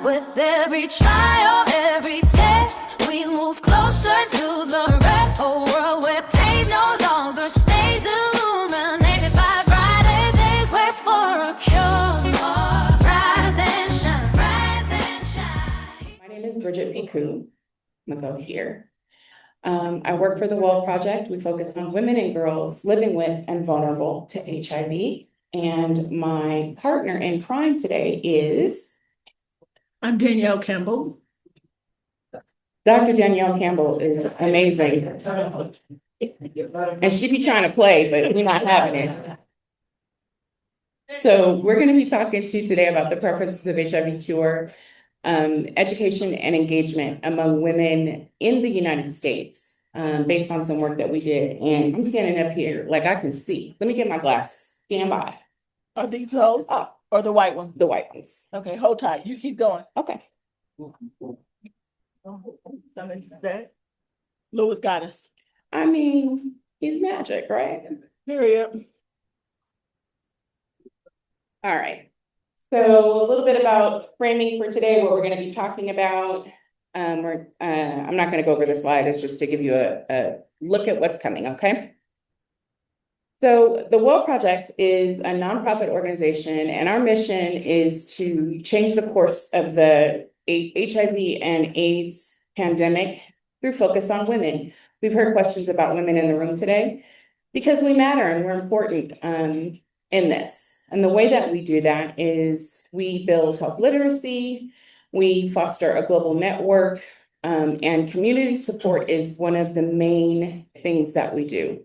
With every trial, every test, we move closer to the rest. A world where pain no longer stays illuminated by brighter days. Quest for a cure. Rise and shine, rise and shine. My name is Brigette Picou. I'm gonna go here. I work for the Well Project. We focus on women and girls living with and vulnerable to HIV. And my partner in crime today is I'm Danielle Campbell. Dr. Danielle Campbell is amazing. And she be trying to play, but we're not having it. So we're going to be talking to you today about the preferences of HIV cure, education and engagement among women in the United States, based on some work that we did. And I'm standing up here like I can see. Let me get my glasses. Stand by. Are these those or the white ones? The white ones. Okay, hold tight. You keep going. Okay. Something to say? Lewis got us. I mean, he's magic, right? Period. All right. So a little bit about framing for today, what we're going to be talking about. I'm not going to go over the slide. It's just to give you a look at what's coming, okay? So the Well Project is a nonprofit organization, and our mission is to change the course of the HIV and AIDS pandemic through focus on women. We've heard questions about women in the room today because we matter and we're important in this. And the way that we do that is we build health literacy, we foster a global network, and community support is one of the main things that we do.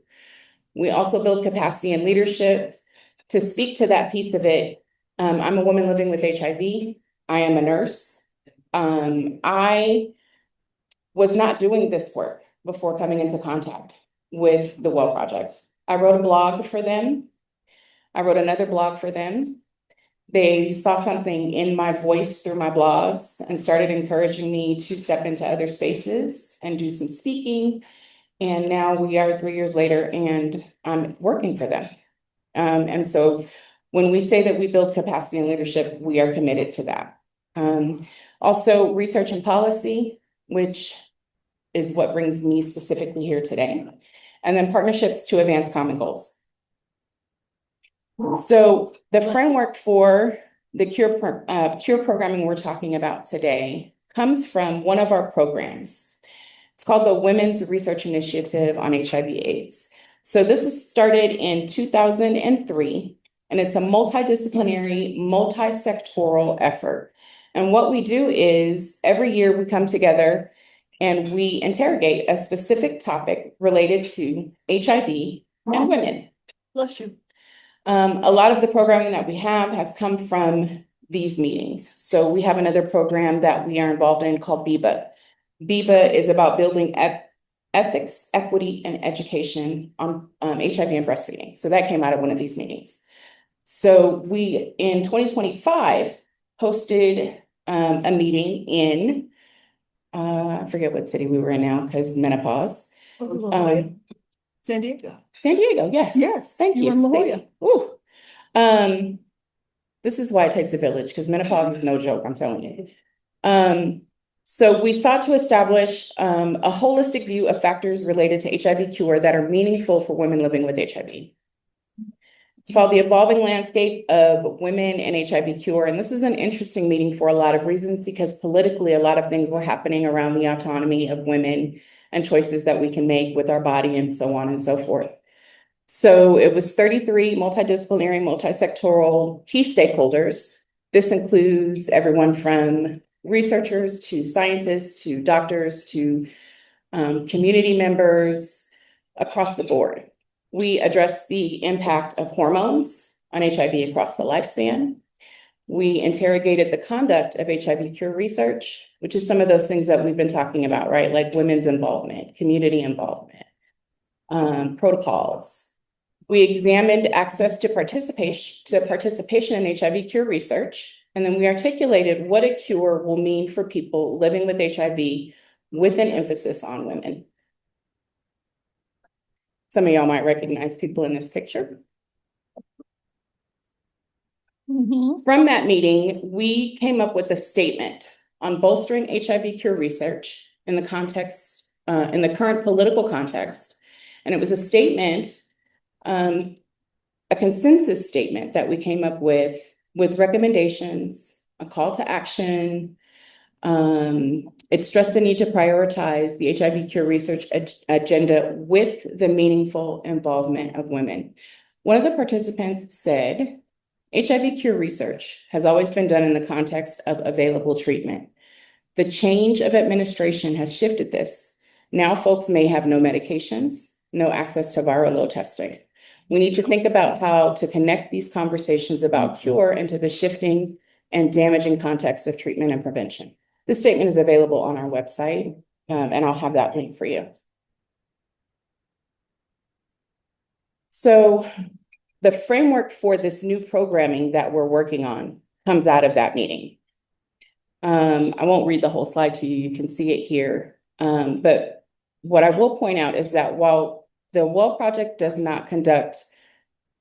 We also build capacity and leadership. To speak to that piece of it, I'm a woman living with HIV. I am a nurse. I was not doing this work before coming into contact with the Well Project. I wrote a blog for them. I wrote another blog for them. They saw something in my voice through my blogs and started encouraging me to step into other spaces and do some speaking. And now we are 3 years later and I'm working for them. And so when we say that we build capacity and leadership, we are committed to that. Also research and policy, which is what brings me specifically here today. And then partnerships to advance common goals. So the framework for the cure programming we're talking about today comes from one of our programs. It's called the Women's Research Initiative on HIV/AIDS. So this was started in 2003, and it's a multidisciplinary, multi-sectoral effort. And what we do is every year we come together and we interrogate a specific topic related to HIV and women. Bless you. A lot of the programming that we have has come from these meetings. So we have another program that we are involved in called BIBA. BIBA is about building ethics, equity, and education on HIV and breastfeeding. So that came out of one of these meetings. So we, in 2025, hosted a meeting in, I forget what city we were in now because menopause. San Diego. San Diego, yes. Yes. Thank you. In La Jolla. Ooh. This is why it takes a village, because menopause is no joke, I'm telling you. So we sought to establish a holistic view of factors related to HIV cure that are meaningful for women living with HIV. It's called the Evolving Landscape of Women and HIV Cure. And this is an interesting meeting for a lot of reasons, because politically, a lot of things were happening around the autonomy of women and choices that we can make with our body and so on and so forth. So it was 33 multidisciplinary, multi-sectoral key stakeholders. This includes everyone from researchers to scientists to doctors to community members across the board. We addressed the impact of hormones on HIV across the lifespan. We interrogated the conduct of HIV cure research, which is some of those things that we've been talking about, right? Like women's involvement, community involvement, protocols. We examined access to participation in HIV cure research, and then we articulated what a cure will mean for people living with HIV with an emphasis on women. Some of y'all might recognize people in this picture. From that meeting, we came up with a statement on bolstering HIV cure research in the context, in the current political context. And it was a statement, a consensus statement that we came up with recommendations, a call to action. It stressed the need to prioritize the HIV cure research agenda with the meaningful involvement of women. One of the participants said, HIV cure research has always been done in the context of available treatment. The change of administration has shifted this. Now folks may have no medications, no access to viral load testing. We need to think about how to connect these conversations about cure into the shifting and damaging context of treatment and prevention. This statement is available on our website, and I'll have that link for you. So the framework for this new programming that we're working on comes out of that meeting. I won't read the whole slide to you. You can see it here. But what I will point out is that while the WELL Project does not conduct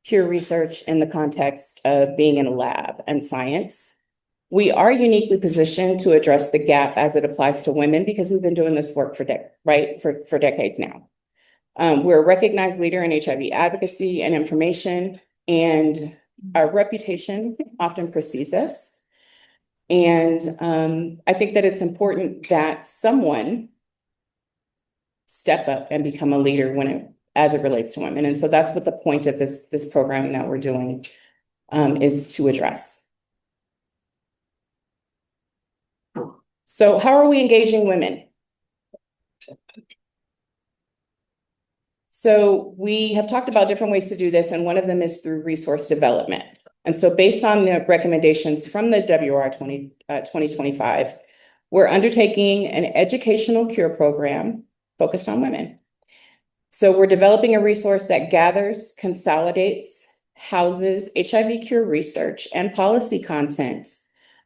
cure research in the context of being in a lab and science, we are uniquely positioned to address the gap as it applies to women because we've been doing this work for decades now. We're a recognized leader in HIV advocacy and information, and our reputation often precedes us. And I think that it's important that someone step up and become a leader as it relates to women. And so that's what the point of this programming that we're doing is to address. So how are we engaging women? So we have talked about different ways to do this, and one of them is through resource development. And so based on the recommendations from the WR 2025, we're undertaking an educational cure program focused on women. So we're developing a resource that gathers, consolidates, houses HIV cure research and policy content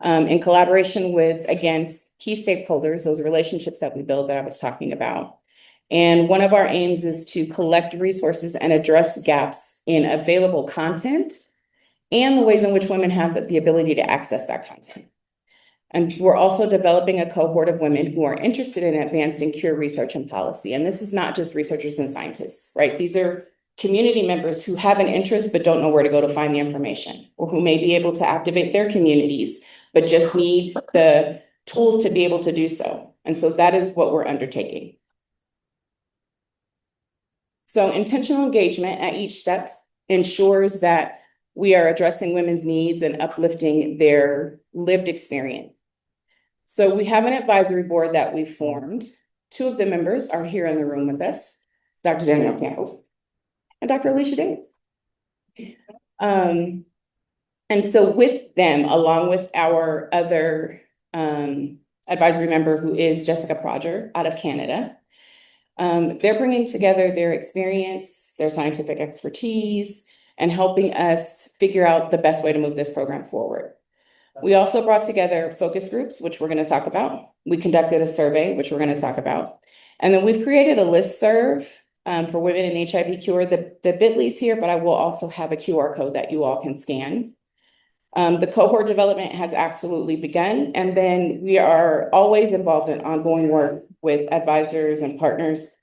in collaboration with, again, key stakeholders, those relationships that we build that I was talking about. And one of our aims is to collect resources and address gaps in available content and the ways in which women have the ability to access that content. And we're also developing a cohort of women who are interested in advancing cure research and policy. And this is not just researchers and scientists, right? These are community members who have an interest but don't know where to go to find the information, or who may be able to activate their communities but just need the tools to be able to do so. And so that is what we're undertaking. So intentional engagement at each step ensures that we are addressing women's needs and uplifting their lived experience. So we have an advisory board that we formed. Two of the members are here in the room with us, Dr. Danielle Campbell and Dr. Alicia Davis. And so with them, along with our other advisory member, who is Jessica Prodger out of Canada, they're bringing together their experience, their scientific expertise, and helping us figure out the best way to move this program forward. We also brought together focus groups, which we're going to talk about. We conducted a survey, which we're going to talk about. And then we've created a listserv for women in HIV cure. The bit.ly here, but I will also have a QR code that you all can scan. The cohort development has absolutely begun. And then we are always involved in ongoing work with advisors and partners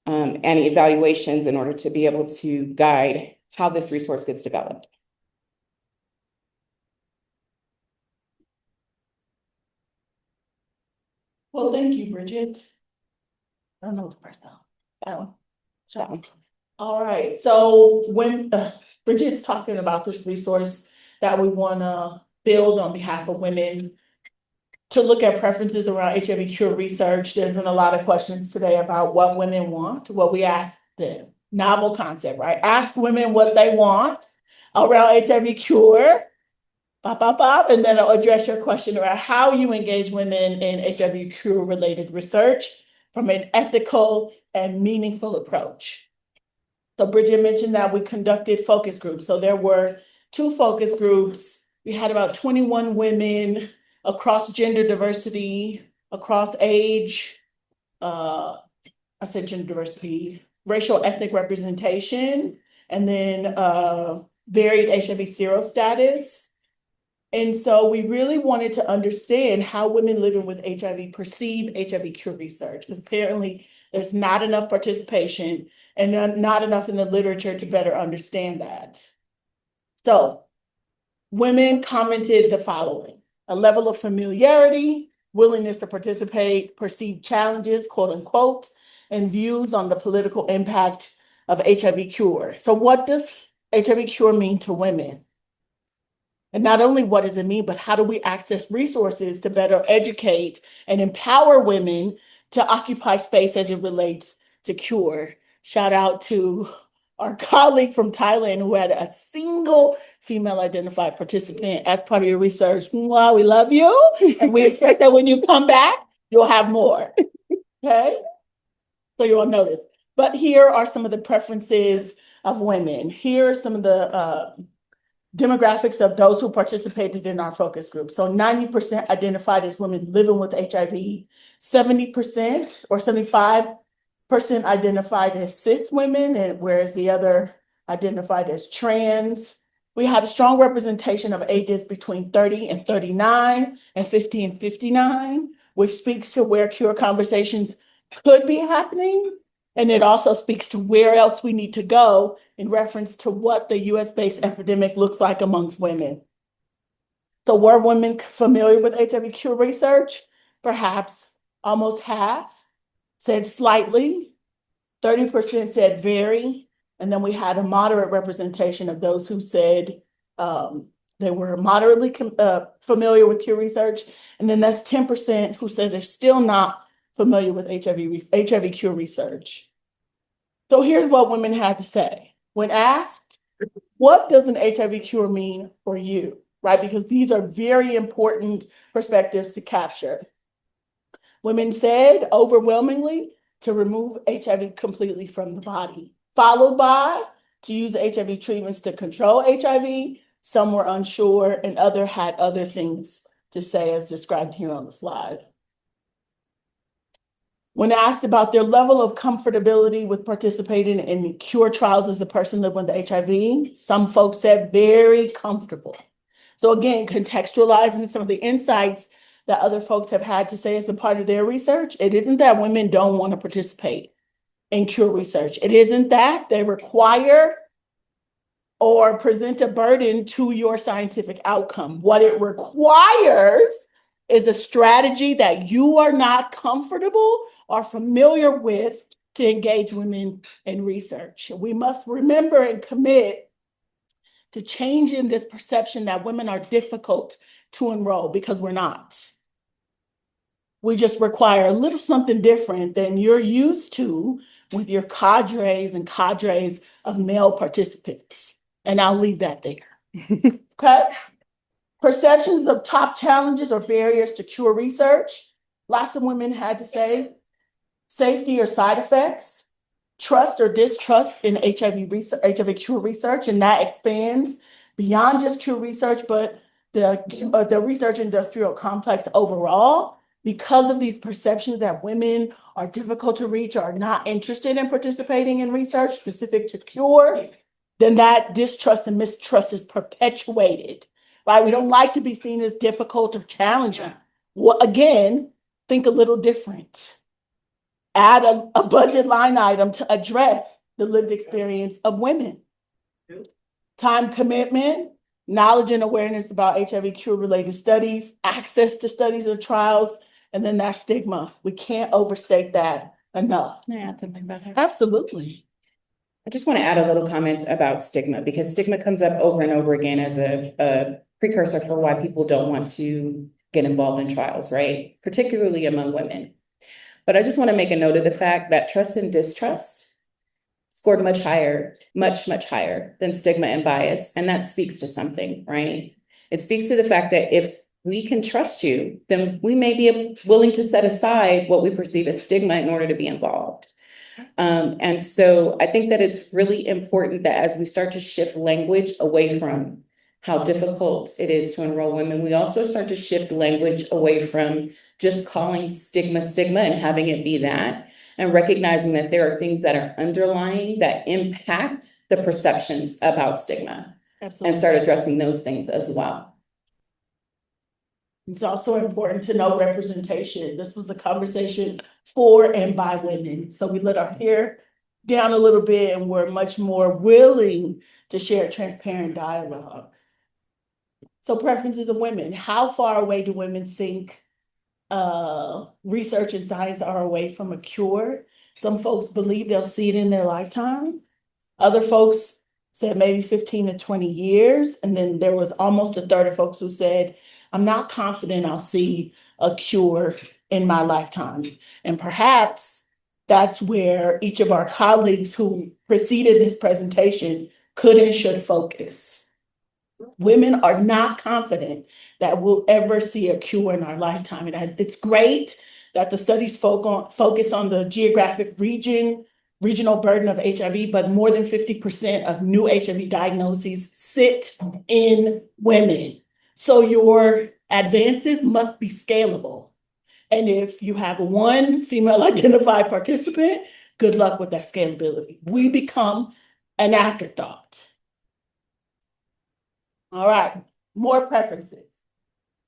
and evaluations in order to be able to guide how this resource gets developed. Well, thank you, Brigette. I don't know the first time. That one. That one. All right, so when Brigitte's talking about this resource that we want to build on behalf of women to look at preferences around HIV cure research, there's been a lot of questions today about what women want, what we ask them. Novel concept, right? Ask women what they want around HIV cure, and then I'll address your question around how you engage women in HIV cure related research from an ethical and meaningful approach. So Brigette mentioned that we conducted focus groups. So there were 2 focus groups. We had about 21 women across gender diversity, across age, I said gender diversity, racial ethnic representation, and then varied HIV serostatus. And so we really wanted to understand how women living with HIV perceive HIV cure research, because apparently there's not enough participation and not enough in the literature to better understand that. So women commented the following: a level of familiarity, willingness to participate, perceived challenges, quote unquote, and views on the political impact of HIV cure. So what does HIV cure mean to women? And not only what does it mean, but how do we access resources to better educate and empower women to occupy space as it relates to cure? Shout out to our colleague from Thailand who had a single female identified participant as part of your research. Wow, we love you. And we expect that when you come back, you'll have more. Okay? So you'll notice. But here are some of the preferences of women. Here are some of the demographics of those who participated in our focus group. So 90% identified as women living with HIV, 70% or 75% identified as cis women, and whereas the other identified as trans. We had a strong representation of ages between 30 and 39 and 50 and 59, which speaks to where cure conversations could be happening. And it also speaks to where else we need to go in reference to what the US-based epidemic looks like amongst women. So were women familiar with HIV cure research? Perhaps almost half said slightly, 30% said very, and then we had a moderate representation of those who said they were moderately familiar with cure research, and then that's 10% who says they're still not familiar with HIV cure research. So here's what women had to say. When asked, what does an HIV cure mean for you, right? Because these are very important perspectives to capture. Women said overwhelmingly to remove HIV completely from the body, followed by to use HIV treatments to control HIV. Some were unsure and others had other things to say as described here on the slide. When asked about their level of comfortability with participating in cure trials as a person living with HIV, some folks said very comfortable. So again, contextualizing some of the insights that other folks have had to say as a part of their research, it isn't that women don't want to participate in cure research. It isn't that they require or present a burden to your scientific outcome. What it requires is a strategy that you are not comfortable or familiar with to engage women in research. We must remember and commit to changing this perception that women are difficult to enroll, because we're not. We just require a little something different than you're used to with your cadres and cadres of male participants. And I'll leave that there. Okay? Perceptions of top challenges or barriers to cure research. Lots of women had to say safety or side effects, trust or distrust in HIV cure research, and that expands beyond just cure research, but the research industrial complex overall. Because of these perceptions that women are difficult to reach or are not interested in participating in research specific to cure, then that distrust and mistrust is perpetuated, right? We don't like to be seen as difficult or challenging. Well, again, think a little different. Add a budget line item to address the lived experience of women. Time commitment, knowledge and awareness about HIV cure-related studies, access to studies or trials, and then that stigma. We can't overstate that enough. Can I add something about that? Absolutely. I just want to add a little comment about stigma, because stigma comes up over and over again as a precursor for why people don't want to get involved in trials, right? Particularly among women. But I just want to make a note of the fact that trust and distrust scored much higher, much higher than stigma and bias. And that speaks to something, right? It speaks to the fact that if we can trust you, then we may be willing to set aside what we perceive as stigma in order to be involved. And so I think that it's really important that as we start to shift language away from how difficult it is to enroll women, we also start to shift language away from just calling stigma and having it be that, and recognizing that there are things that are underlying that impact the perceptions about stigma. Absolutely. And start addressing those things as well. It's also important to know representation. This was a conversation for and by women. So we let our hair down a little bit and we're much more willing to share transparent dialogue. So preferences of women. How far away do women think research and science are away from a cure? Some folks believe they'll see it in their lifetime. Other folks said maybe 15 to 20 years. And then there was almost a third of folks who said, I'm not confident I'll see a cure in my lifetime. And perhaps that's where each of our colleagues who preceded this presentation could and should focus. Women are not confident that we'll ever see a cure in our lifetime. And it's great that the studies focus on the geographic regional burden of HIV, but more than 50% of new HIV diagnoses sit in women. So your advances must be scalable. And if you have one female identified participant, good luck with that scalability. We become an afterthought. All right, more preferences.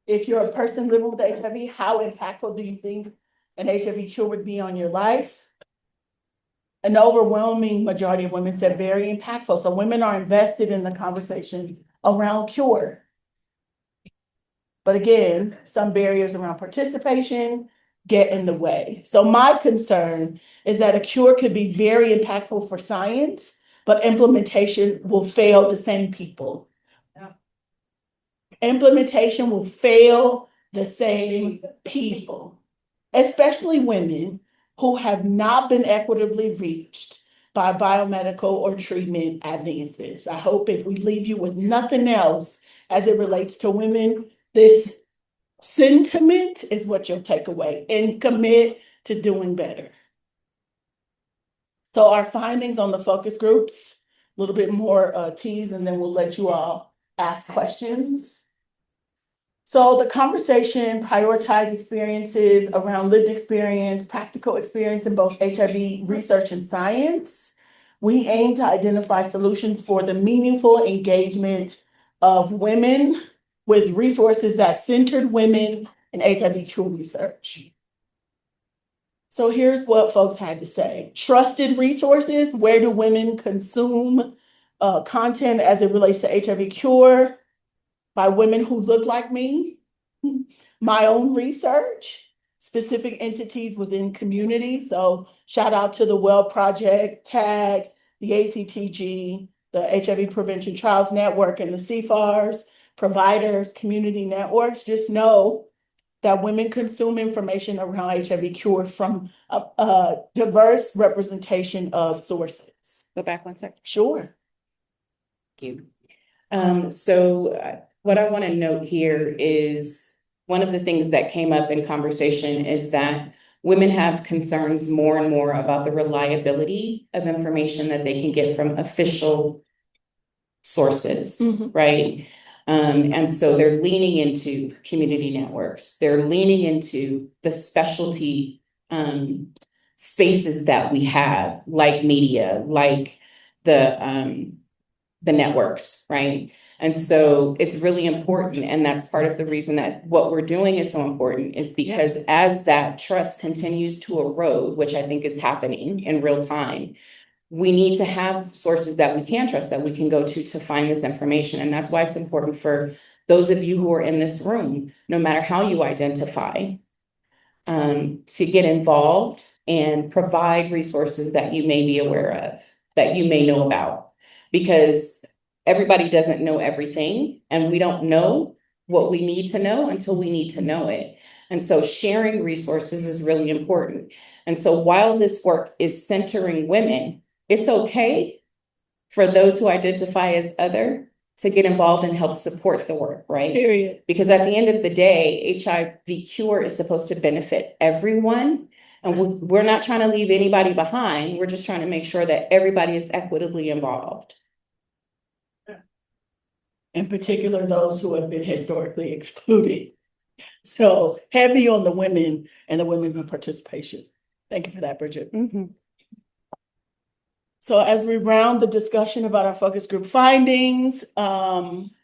If you're a person living with HIV, how impactful do you think an HIV cure would be on your life? An overwhelming majority of women said very impactful. So women are invested in the conversation around cure. But again, some barriers around participation get in the way. So my concern is that a cure could be very impactful for science, but implementation will fail the same people. Implementation will fail the same people, especially women who have not been equitably reached by biomedical or treatment advances. I hope if we leave you with nothing else as it relates to women, this sentiment is what you'll take away and commit to doing better. So our findings on the focus groups, a little bit more tease, and then we'll let you all ask questions. So the conversation prioritized experiences around lived experience, practical experience in both HIV research and science. We aim to identify solutions for the meaningful engagement of women with resources that centered women in HIV cure research. So here's what folks had to say. Trusted resources, where do women consume content as it relates to HIV cure? By women who look like me, my own research, specific entities within community. So shout out to the Well Project, TAG, the ACTG, the HIV Prevention Trials Network, and the CFARS, providers, community networks. Just know that women consume information around HIV cure from a diverse representation of sources. Go back one second. Sure. Thank you. So what I want to note here is one of the things that came up in conversation is that women have concerns more and more about the reliability of information that they can get from official sources, right? And so they're leaning into community networks. They're leaning into the specialty spaces that we have, like media, like the networks, right? And so it's really important. And that's part of the reason that what we're doing is so important is because as that trust continues to erode, which I think is happening in real time, we need to have sources that we can trust, that we can go to find this information. And that's why it's important for those of you who are in this room, no matter how you identify, to get involved and provide resources that you may be aware of, that you may know about, because everybody doesn't know everything, and we don't know what we need to know until we need to know it. And so sharing resources is really important. And so while this work is centering women, it's okay for those who identify as other to get involved and help support the work, right? Period. Because at the end of the day, HIV cure is supposed to benefit everyone. And we're not trying to leave anybody behind. We're just trying to make sure that everybody is equitably involved. In particular, those who have been historically excluded. So heavy on the women and the women's participation. Thank you for that, Bridget. So as we round the discussion about our focus group findings, some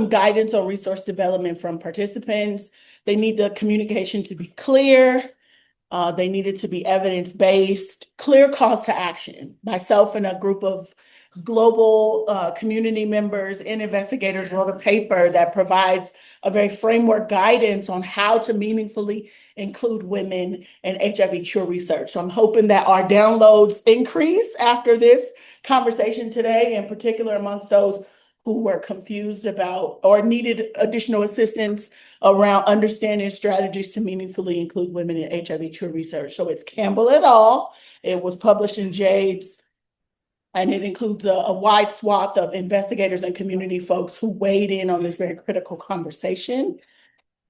guidance on resource development from participants. They need the communication to be clear. They needed to be evidence-based, clear calls to action. Myself and a group of global community members and investigators wrote a paper that provides a very framework guidance on how to meaningfully include women in HIV cure research. So I'm hoping that our downloads increase after this conversation today, in particular amongst those who were confused about or needed additional assistance around understanding strategies to meaningfully include women in HIV cure research. So it's Campbell et al. It was published in JADES, and it includes a wide swath of investigators and community folks who weighed in on this very critical conversation.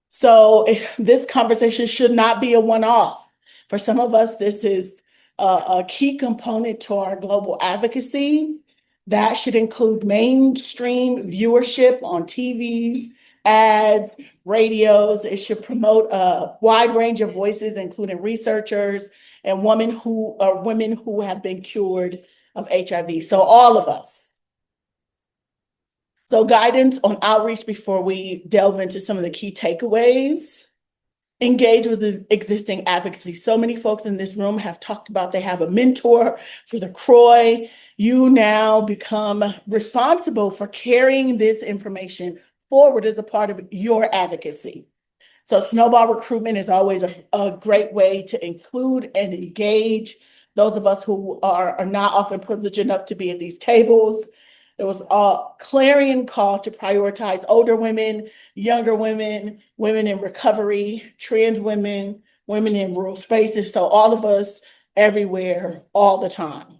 So this conversation should not be a one-off. For some of us, this is a key component to our global advocacy. That should include mainstream viewership on TVs, ads, radios. It should promote a wide range of voices, including researchers and women who have been cured of HIV. So all of us. So guidance on outreach before we delve into some of the key takeaways. Engage with the existing advocacy. So many folks in this room have talked about they have a mentor for the CROI. You now become responsible for carrying this information forward as a part of your advocacy. So snowball recruitment is always a great way to include and engage those of us who are not often privileged enough to be at these tables. There was a clarion call to prioritize older women, younger women, women in recovery, trans women, women in rural spaces. So all of us everywhere, all the time.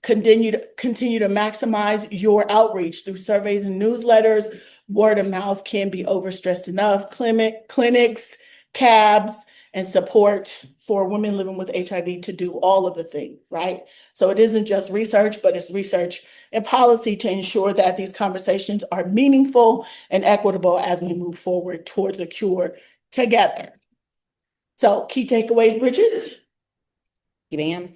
Continue to maximize your outreach through surveys and newsletters. Word of mouth can be overstressed enough. Clinics, cabs, and support for women living with HIV to do all of the things, right? So it isn't just research, but it's research and policy to ensure that these conversations are meaningful and equitable as we move forward towards a cure together. So key takeaways, Bridget? Ma'am.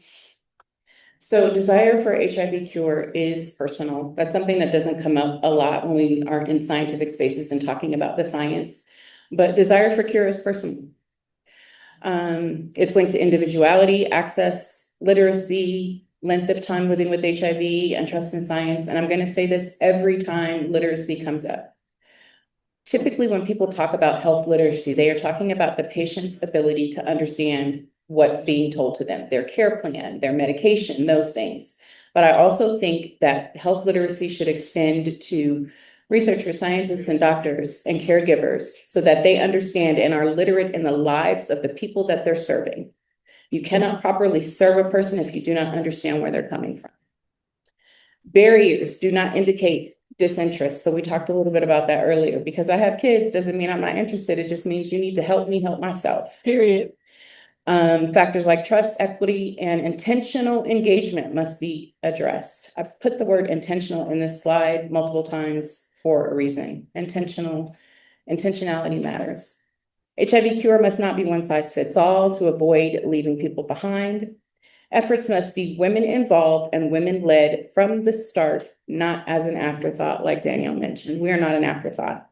So desire for HIV cure is personal. That's something that doesn't come up a lot when we are in scientific spaces and talking about the science, but desire for cure is personal. It's linked to individuality, access, literacy, length of time living with HIV, and trust in science. And I'm going to say this every time literacy comes up. Typically, when people talk about health literacy, they are talking about the patient's ability to understand what's being told to them, their care plan, their medication, those things. But I also think that health literacy should extend to researchers, scientists, and doctors and caregivers so that they understand and are literate in the lives of the people that they're serving. You cannot properly serve a person if you do not understand where they're coming from. Barriers do not indicate disinterest. So we talked a little bit about that earlier. Because I have kids doesn't mean I'm not interested. It just means you need to help me help myself. Period. Factors like trust, equity, and intentional engagement must be addressed. I've put the word intentional in this slide multiple times for a reason. Intentionality matters. HIV cure must not be one size fits all to avoid leaving people behind. Efforts must be women involved and women led from the start, not as an afterthought, like Danielle mentioned. We are not an afterthought.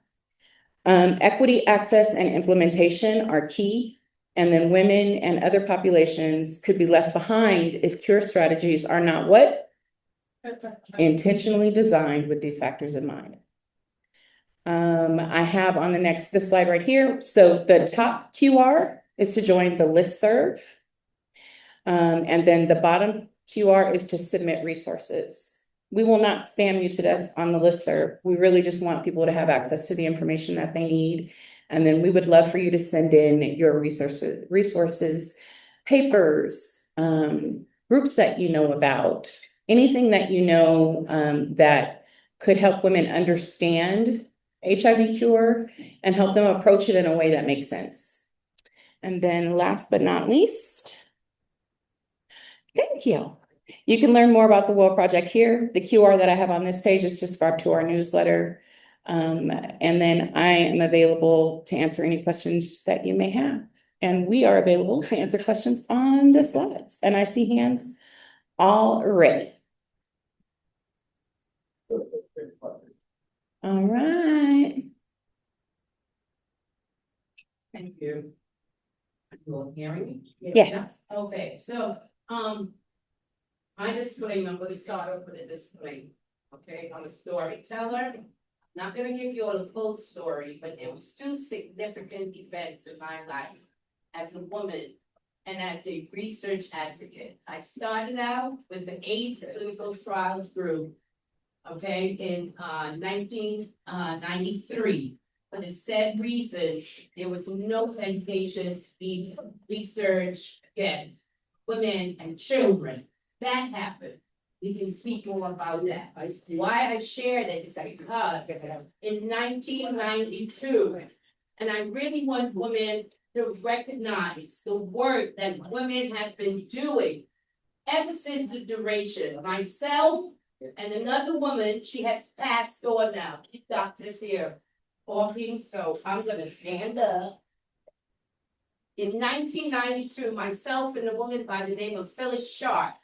Equity, access, and implementation are key. And then women and other populations could be left behind if cure strategies are not what? Intentionally designed with these factors in mind. I have on this slide right here. So the top QR is to join the listserv. And then the bottom QR is to submit resources. We will not spam you to death on the listserv. We really just want people to have access to the information that they need. And then we would love for you to send in your resources, papers, groups that you know about, anything that you know that could help women understand HIV cure and help them approach it in a way that makes sense. And then last but not least, thank you. You can learn more about the WILL Project here. The QR that I have on this page is to subscribe to our newsletter. And then I am available to answer any questions that you may have. And we are available to answer questions on the slides. And I see hands already. All right. Thank you. You all hearing me? Yes. Okay, so, my disclaimer, I'm gonna start off with a disclaimer. Okay, I'm a storyteller. Not gonna give you all the full story, but there was two significant events in my life as a woman and as a research advocate. I started out with the AIDS clinical trials group, okay, in 1993. For the said reasons, there was no medication being research against women and children. That happened. We can speak more about that. Why I shared it is because in 1992, and I really want women to recognize the work that women have been doing ever since the duration. Myself and another woman, she has passed on now. These doctors here talking, so I'm gonna stand up. In 1992, myself and a woman by the name of Phyllis Sharp,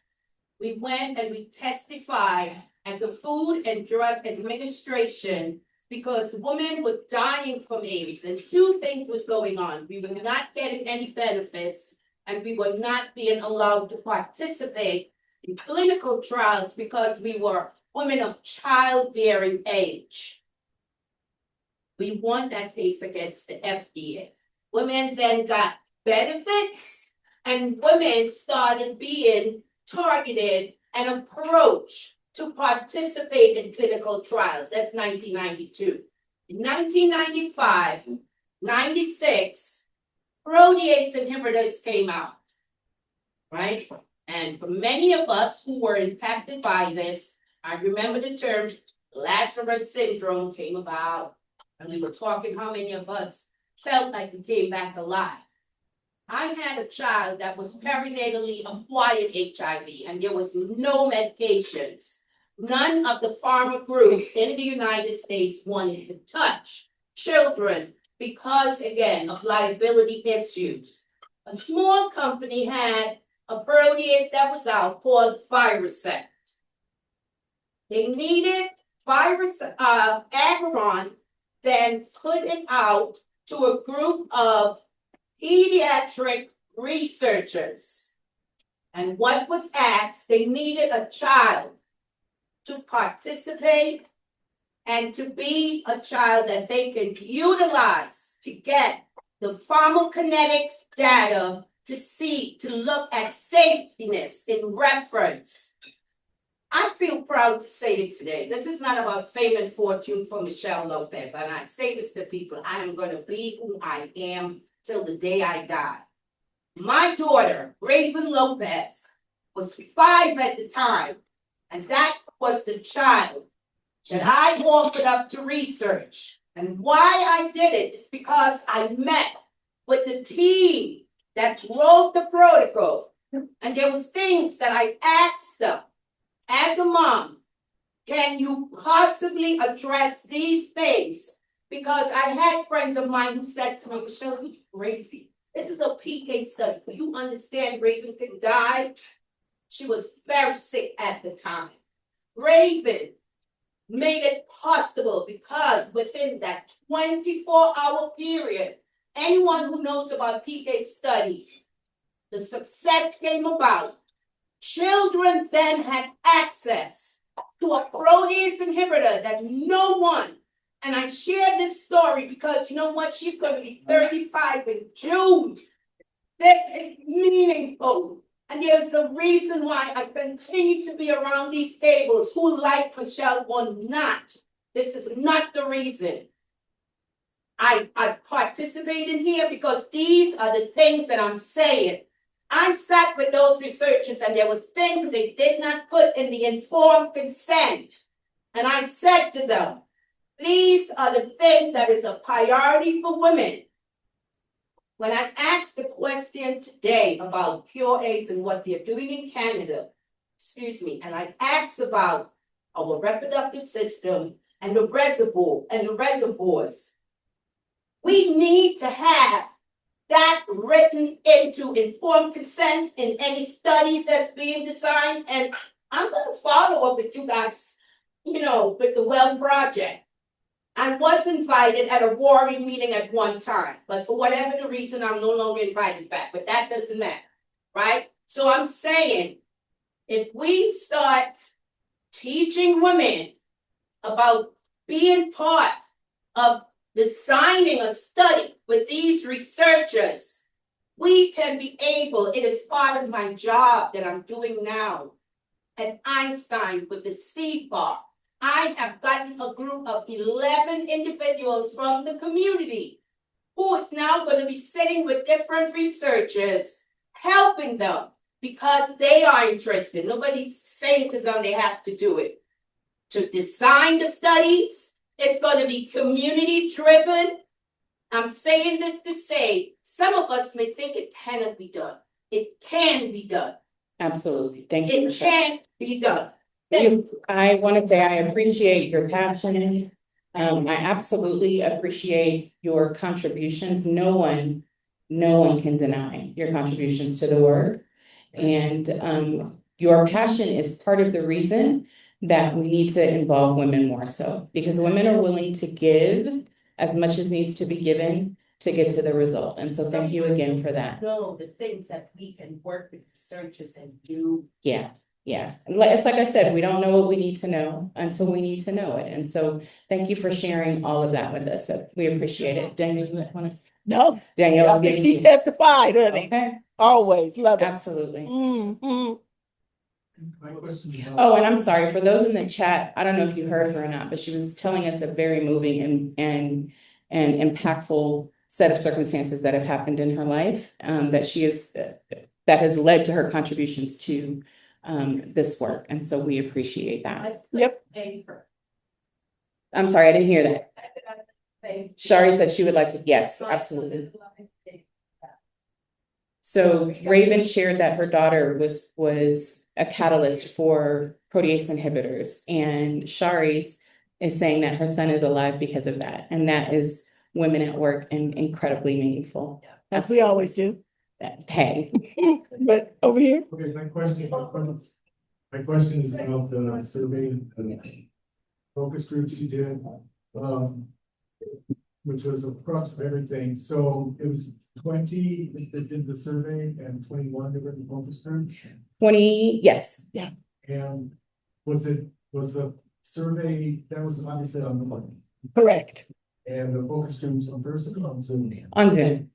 we went and we testified at the Food and Drug Administration because women were dying from AIDS, and two things was going on. We were not getting any benefits, and we were not being allowed to participate in clinical trials because we were women of childbearing age. We won that case against the FDA. Women then got benefits, and women started being targeted and approached to participate in clinical trials. That's 1992. In 1995, 96, protease inhibitors came out, right? And for many of us who were impacted by this, I remember the term Lazarus syndrome came about, and we were talking how many of us felt like we came back alive. I had a child that was perinatally acquired HIV, and there was no medications. None of the pharma groups in the United States wanted to touch children because, again, of liability issues. A small company had a protease that was out called Virusect. They needed Agron, then put it out to a group of pediatric researchers. And what was asked, they needed a child to participate and to be a child that they can utilize to get the pharmacokinetics data to look at safetiness in reference. I feel proud to say it today. This is not about fame and fortune for Michelle Lopez. And I say this to people, I am going to be who I am till the day I die. My daughter, Raven Lopez, was 5 at the time, and that was the child that I offered up to research. And why I did it is because I met with the team that wrote the protocol, and there was things that I asked them as a mom, can you possibly address these things? Because I had friends of mine who said to me, Michelle, you're crazy. This is a PK study. Do you understand Raven could die? She was very sick at the time. Raven made it possible because within that 24-hour period, anyone who knows about PK studies, the success came about. Children then had access to a protease inhibitor that no one, and I share this story because you know what? She's going to be 35 in June. This is meaningful. And there's a reason why I continue to be around these tables who like Michelle or not. This is not the reason. I participate in here because these are the things that I'm saying. I sat with those researchers and there was things they did not put in the informed consent. And I said to them, these are the things that is a priority for women. When I asked the question today about Pure AIDS and what they're doing in Canada, and I asked about our reproductive system and the reservoir and the reservoirs, we need to have that written into informed consents in any studies that's being designed. And I'm going to follow up with you guys, with the Well Project. I was invited at a Warri meeting at one time, but for whatever the reason, I'm no longer invited back, but that doesn't matter, right? So I'm saying, if we start teaching women about being part of designing a study with these researchers, we can be able, it is part of my job that I'm doing now at Einstein with the seed bar. I have gotten a group of 11 individuals from the community who is now going to be sitting with different researchers, helping them because they are interested. Nobody's saying to them they have to do it. To design the studies, it's going to be community driven. I'm saying this to say, some of us may think it cannot be done. It can be done. Absolutely. Thank you. It can be done. I want to say I appreciate your passion. I absolutely appreciate your contributions. No one can deny your contributions to the work. And your passion is part of the reason that we need to involve women more so, because women are willing to give as much as needs to be given to get to the result. And so thank you again for that. Know the things that we can work with researchers and do. Yeah. Yeah, it's like I said, we don't know what we need to know until we need to know it. And so thank you for sharing all of that with us. So we appreciate it. Danielle, you want to? No, Danielle, I think she testified, honey. okay, Always love it. absolutely. Mhm. My question is. Oh, and I'm sorry for those in the chat. I don't know if you heard her or not, but she was telling us a very moving and impactful set of circumstances that have happened in her life, that she is that has led to her contributions to this work. And so we appreciate that. Yep. I'm sorry, I didn't hear that. Shari said she would like to, yes, absolutely. So Raven shared that her daughter was a catalyst for protease inhibitors, and Shari's is saying that her son is alive because of that. And that is women at work and incredibly meaningful. As we always do. Hey, But over here, Okay, my question is about the survey, focus groups you did, which was across everything. So it was 20 that did the survey and 21 that were in the focus group. 20, yes, And was the survey, that was obviously on the money, correct. and the focus groups on person on Zoom. on Zoom.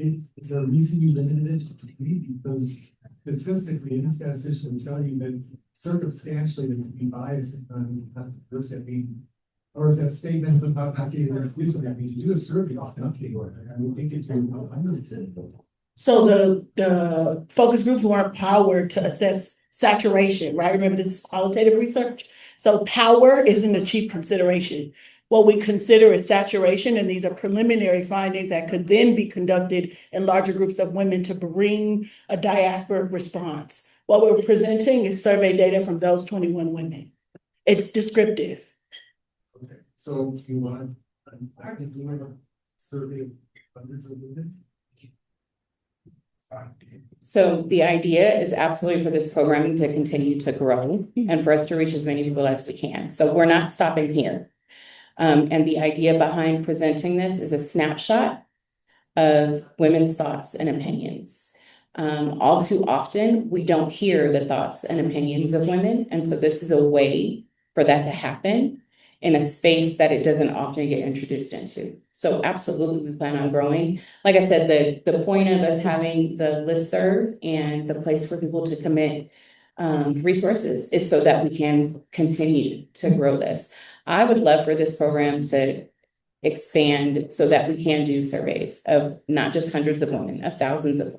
It's a reason you limited it to 3 because statistically, in this statistician will tell you that circumstantially there could be bias on diversity. I mean, or is that statement about not getting rid of police? I mean, to do a survey, it's nothing. I would think it's hundreds. So the focus groups weren't empowered to assess saturation, right? Remember, this is qualitative research. So power isn't a chief consideration. What we consider is saturation, and these are preliminary findings that could then be conducted in larger groups of women to bring a diasporic response. What we're presenting is survey data from those 21 women. It's descriptive. Okay, so you want, I can do a survey of hundreds of women. So the idea is absolutely for this programming to continue to grow and for us to reach as many people as we can. So we're not stopping here. And the idea behind presenting this is a snapshot of women's thoughts and opinions. All too often, we don't hear the thoughts and opinions of women. And so this is a way for that to happen in a space that it doesn't often get introduced into. So absolutely, we plan on growing. Like I said, the point of us having the listserv and the place for people to commit resources is so that we can continue to grow this. I would love for this program to expand so that we can do surveys of not just hundreds of women, of thousands of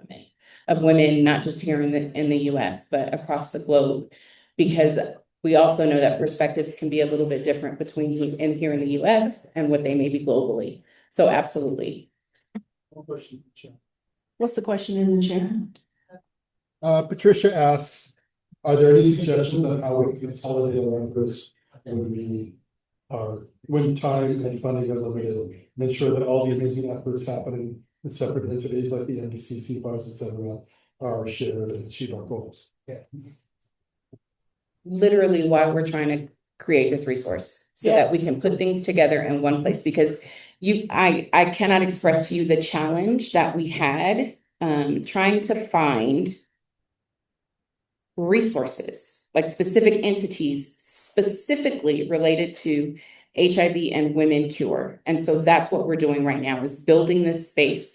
women, not just here in the US, but across the globe, because we also know that perspectives can be a little bit different between here in the US and what they may be globally. So absolutely. What's the question in the chat? Patricia asks, are there any suggestions on how we can consolidate our efforts and we when time and funding are limited, make sure that all the amazing efforts happening in separate entities like the MDCC bars, et cetera, are shared and achieve our goals? Literally why we're trying to create this resource so that we Yes. can put things together in one place, because I cannot express to you the challenge that we had trying to find resources, like specific entities specifically related to HIV and women cure. And so that's what we're doing right now, is building this space.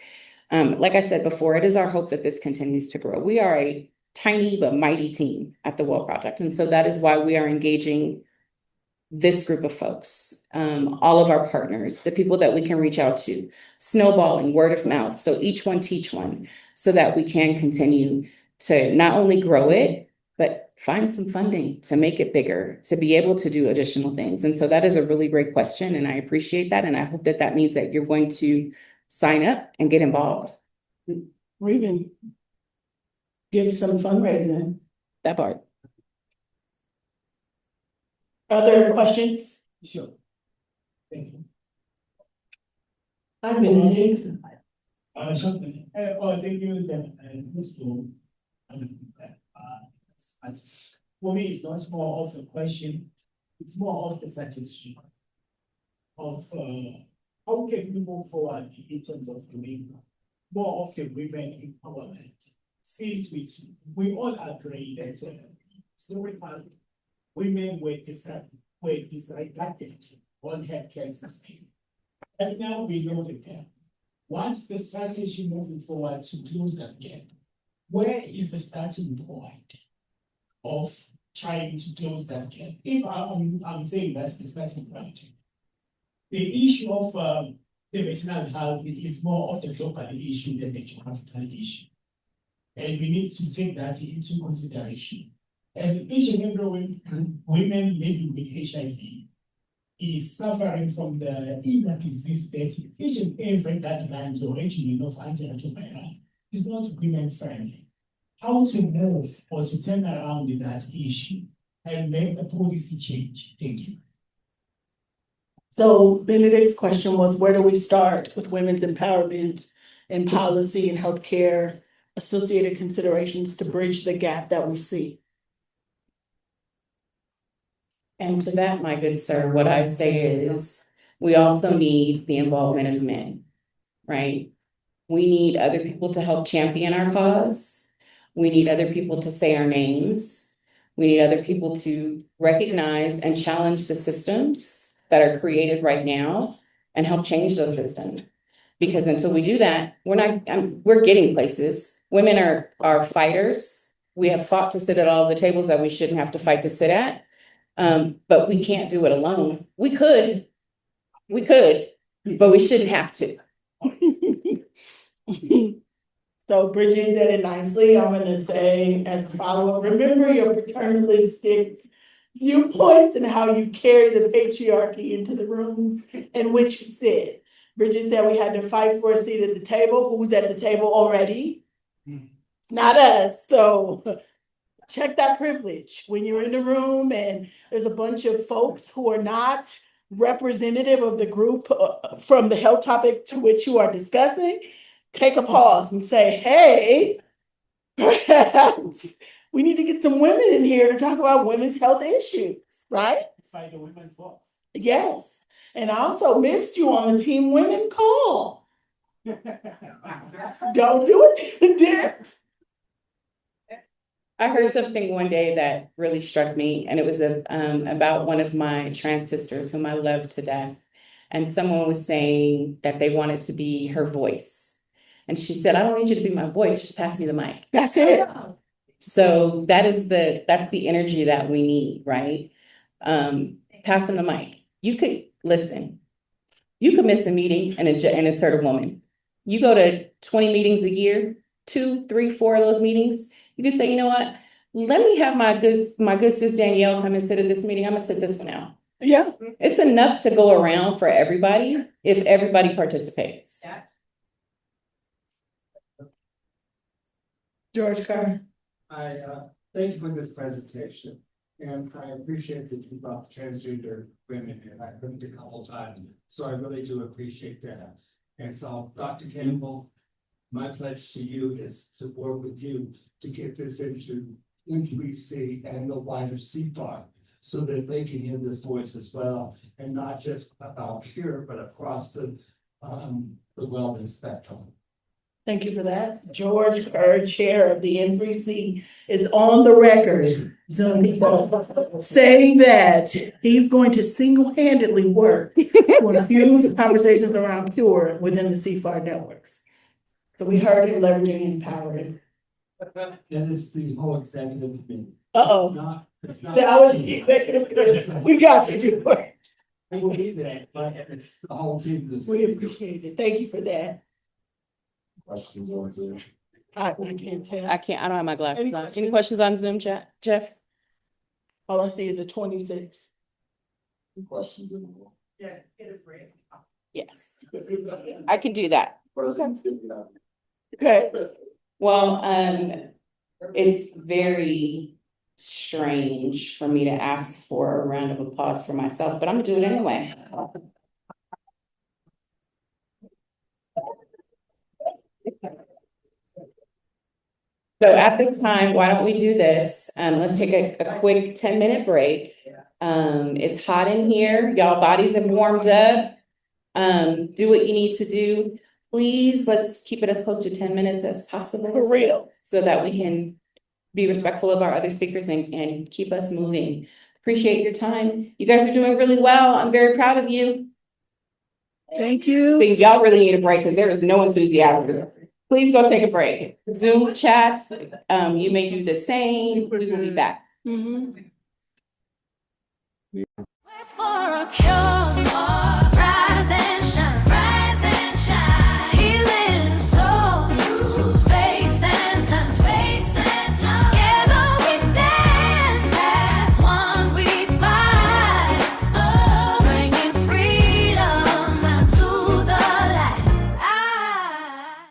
Like I said before, it is our hope that this continues to grow. We are a tiny but mighty team at the Well Project. And so that is why we are engaging this group of folks, all of our partners, the people that we can reach out to, snowballing, word of mouth. So each one teach one, so that we can continue to not only grow it, but find some funding to make it bigger, to be able to do additional things. And so that is a really great question, and I appreciate that. And I hope that that means that you're going to sign up and get involved. Or even give some fundraising. That part. Other questions? Sure. Thank you. I've been in Something, thank you, this room. For me, it's not more of a question, it's more of the suggestion of how can we move forward in terms of doing more of the women empowerment. Since we all agree that historically women were disregarded on healthcare system. And now we know the gap. What's the strategy moving forward to close that gap? Where is the starting point of trying to close that gap? If I'm saying that's the starting point, the issue of the maternal health is more of the global issue than the geographical issue. And we need to take that into consideration. And each and every women living with HIV is suffering from the inner disease that each and every guidelines or regimen of antiretroviral is not women friendly. How to move or to turn around that issue and make the policy change? Thank you. So Benedict's question was, where do we start with women's empowerment and policy and healthcare associated considerations to bridge the gap that we see? And to that, my good sir, what I say is, we also need the involvement of men, right? We need other people to help champion our cause. We need other people to say our names. We need other people to recognize and challenge the systems that are created right now and help change those systems. Because until we do that, we're getting places. Women are fighters. We have fought to sit at all the tables that we shouldn't have to fight to sit at. But we can't do it alone. We could, but we shouldn't have to. So Bridget said it nicely. I'm gonna say as a follow-up, remember your paternalistic viewpoints and how you carry the patriarchy into the rooms in which you sit. Bridget said we had to fight for a seat at the table. Who's at the table already? Not us. So check that privilege when you're in the room and there's a bunch of folks who are not representative of the group from the health topic to which you are discussing. Take a pause and say, hey, perhaps we need to get some women in here to talk about women's health issues, right? Fight the women's box. Yes. And I also missed you on the Team Women call. Don't do it, Dent. I heard something one day that really struck me, and it was about one of my trans sisters whom I love to death. And someone was saying that they wanted to be her voice. And she said, I don't need you to be my voice, just pass me the mic. That's it. So that's the energy that we need, right? Pass them the mic. You could listen. You could miss a meeting and insert a woman. You go to 20 meetings a year, 2, 3, 4 of those meetings. You can say, you know what? Let me have my good sis Danielle come and sit at this meeting. I'm gonna sit this one out. Yeah. It's enough to go around for everybody if everybody participates. Yeah. George Carr. I thank you for this presentation, and I appreciate that you brought the transgender women in. I've heard it a couple times, so I really do appreciate that. And so, Dr. Campbell, my pledge to you is to work with you to get this into NBC and the wider CFAR, so that they can hear this voice as well, and not just about here, but across the wellness spectrum. Thank you for that. George Kerr, Chair of the N3C, is on the record, Zoom people, saying that he's going to single-handedly work to infuse conversations around cure within the CFAR networks. So we heard him leveraging his power. And it's the whole executive committee. Uh-oh. It's not. That was the executive committee. We got you, George. It will be that, but it's the whole team. We appreciate it. Thank you for that. Questions over there? I can't tell. I don't have my glasses Any on. questions? Any questions on Zoom chat, Jeff? All I see is a 26. Questions in the room? Yes, I can do that. Okay. Well, it's very strange for me to ask for a round of applause for myself, but I'm gonna do it anyway. So at this time, why don't we do this? Let's take a quick 10-minute break. It's hot in here. Y'all bodies have warmed up. Do what you need to do. Please, let's keep it as close to 10 minutes as possible. For real. So that we can be respectful of our other speakers and keep us moving. Appreciate your time. You guys are doing really well. I'm very proud of you. Thank you. See, y'all really need a break because there is no enthusiasm. Please go take a break. Zoom chat, you may do the same. We will be back. Mhm. Waits for a cure.